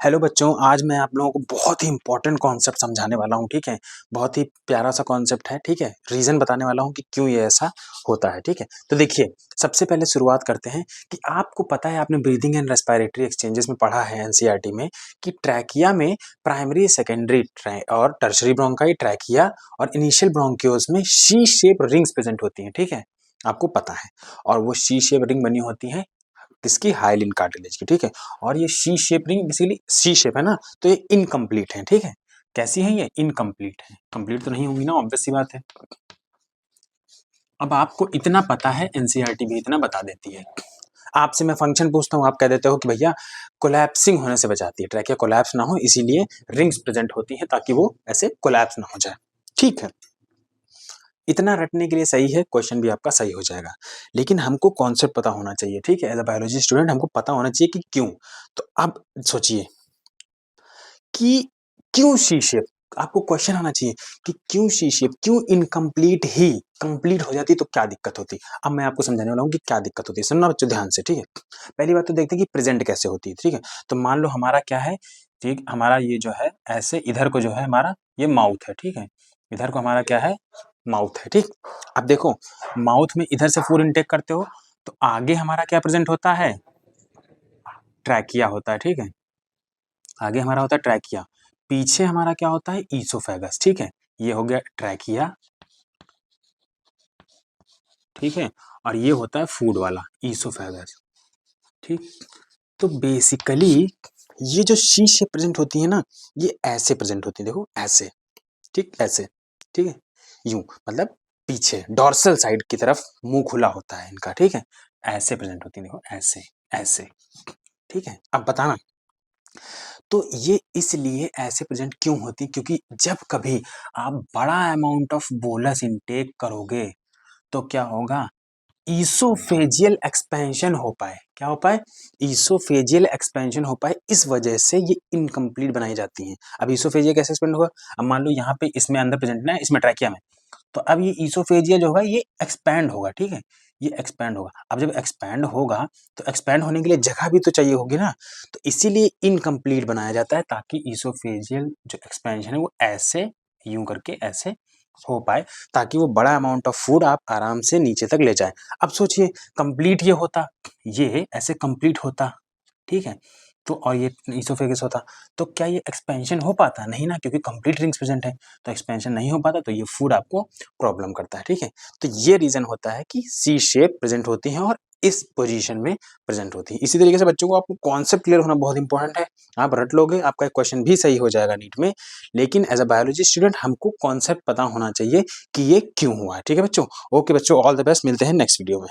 Hello बच्चों, आज मैं आप लोगों को बहुत ही इंपॉर्टेंट कॉन्सेप्ट समझाने वाला हूँ, ठीक है। बहुत ही प्यारा सा कॉन्सेप्ट है, ठीक है। रीजन बताने वाला हूँ कि क्यों ये ऐसा होता है, ठीक है। तो देखिए, सबसे पहले शुरुआत करते हैं कि आपको पता है, आपने ब्रीदिंग एंड रेस्पिरेटरी एक्सचेंजेस में पढ़ा है एनसीईआरटी में कि ट्रैकिया में प्राइमरी, सेकेंडरी और टर्शरी ब्रोंकाई, ट्रैकिया और इनिशियल ब्रोंक्यूल्स में सी शेप रिंग्स प्रेजेंट होती हैं, ठीक है। आपको पता है, और वो सी शेप रिंग बनी होती है किसकी? हाइलिन कार्टिलेज की, ठीक है। और ये सी शेप रिंग बेसिकली सी शेप है ना, तो ये इनकम्प्लीट है, ठीक है। कैसी है ये? इनकम्प्लीट है। कंप्लीट तो नहीं होंगी ना, ऑब्वियस सी बात है। अब आपको इतना पता है, एनसीईआरटी भी इतना बता देती है। आपसे मैं फंक्शन पूछता हूँ, आप कह देते हो कि भैया कोलैप्सिंग होने से बचाती है, ट्रैकिया कोलैप्स ना हो इसीलिए रिंग्स प्रेजेंट होती है ताकि वो ऐसे कोलैप्स ना हो जाए, ठीक है। इतना रटने के लिए सही है, क्वेश्चन भी आपका सही हो जाएगा। लेकिन हमको कॉन्सेप्ट पता होना चाहिए, ठीक है। एज अ बायोलॉजी स्टूडेंट हमको पता होना चाहिए कि क्यों। तो अब सोचिए कि क्यों सी शेप, आपको क्वेश्चन आना चाहिए कि क्यों सी शेप, क्यों इनकम्प्लीट ही कंप्लीट हो जाती तो क्या दिक्कत होती। अब मैं आपको समझाने वाला हूँ कि क्या दिक्कत होती है, सुनना बच्चों ध्यान से, ठीक है। पहली बात तो देखते हैं कि प्रेजेंट कैसे होती है, ठीक है। तो मान लो हमारा क्या है, ठीक, हमारा ये जो है ऐसे, इधर को जो है हमारा ये माउथ है, ठीक है। इधर को हमारा क्या है? माउथ है, ठीक। अब देखो, माउथ में इधर से फूड इनटेक करते हो तो आगे हमारा क्या प्रेजेंट होता है? ट्रैकिया होता है, ठीक है। आगे हमारा होता है ट्रैकिया, पीछे हमारा क्या होता है? ईसोफेगस, ठीक है। ये हो गया ट्रैकिया, ठीक है। और ये होता है फूड वाला ईसोफेगस, ठीक। तो बेसिकली ये जो शी शेप प्रेजेंट होती है ना, ये ऐसे प्रेजेंट होती है, देखो ऐसे, ठीक, ऐसे, ठीक है। यूं मतलब पीछे डॉर्सल साइड की तरफ मुंह खुला होता है इनका, ठीक है। ऐसे प्रेजेंट होती है, देखो ऐसे, ऐसे, ठीक है। अब बताना, तो ये इसलिए ऐसे प्रेजेंट क्यों होती, क्योंकि जब कभी आप बड़ा अमाउंट ऑफ बोलस इनटेक करोगे तो क्या होगा? ईसोफेजियल एक्सपेंशन हो पाए, क्या हो पाए? ईसोफेजियल एक्सपेंशन हो पाए, इस वजह से ये इनकम्प्लीट बनाई जाती हैं। अब ईसोफेजिया कैसे एक्सपेंड होगा? अब मान लो यहाँ पे इसमें अंदर प्रेजेंट ना, इसमें ट्रैकिया में, तो अब ये ईसोफेजिया जो होगा ये एक्सपैंड होगा, ठीक है। ये एक्सपैंड होगा। अब जब एक्सपैंड होगा तो एक्सपैंड होने के लिए जगह भी तो चाहिए होगी ना, तो इसीलिए इनकम्प्लीट बनाया जाता है ताकि ईसोफेजियल जो एक्सपेंशन है वो ऐसे, यूं करके ऐसे हो पाए, ताकि वो बड़ा अमाउंट ऑफ फूड आप आराम से नीचे तक ले जाए। अब सोचिए, कंप्लीट ये होता, ये ऐसे कंप्लीट होता, ठीक है। तो और ये ईसोफेगस होता, तो क्या ये एक्सपेंशन हो पाता? नहीं ना, क्योंकि कंप्लीट रिंग्स प्रेजेंट है, तो एक्सपेंशन नहीं हो पाता, तो ये फूड आपको प्रॉब्लम करता है, ठीक है। तो ये रीजन होता है कि सी शेप प्रेजेंट होती है और इस पोजीशन में प्रेजेंट होती है। इसी तरीके से बच्चों को आपको कॉन्सेप्ट क्लियर होना बहुत इंपॉर्टेंट है। आप रट लोगे, आपका क्वेश्चन भी सही हो जाएगा नीट में। लेकिन एज अ बायोलॉजी स्टूडेंट हमको कॉन्सेप्ट पता होना चाहिए कि ये क्यों हुआ है, ठीक है बच्चों। ओके बच्चों, ऑल द बेस्ट, मिलते हैं नेक्स्ट वीडियो में।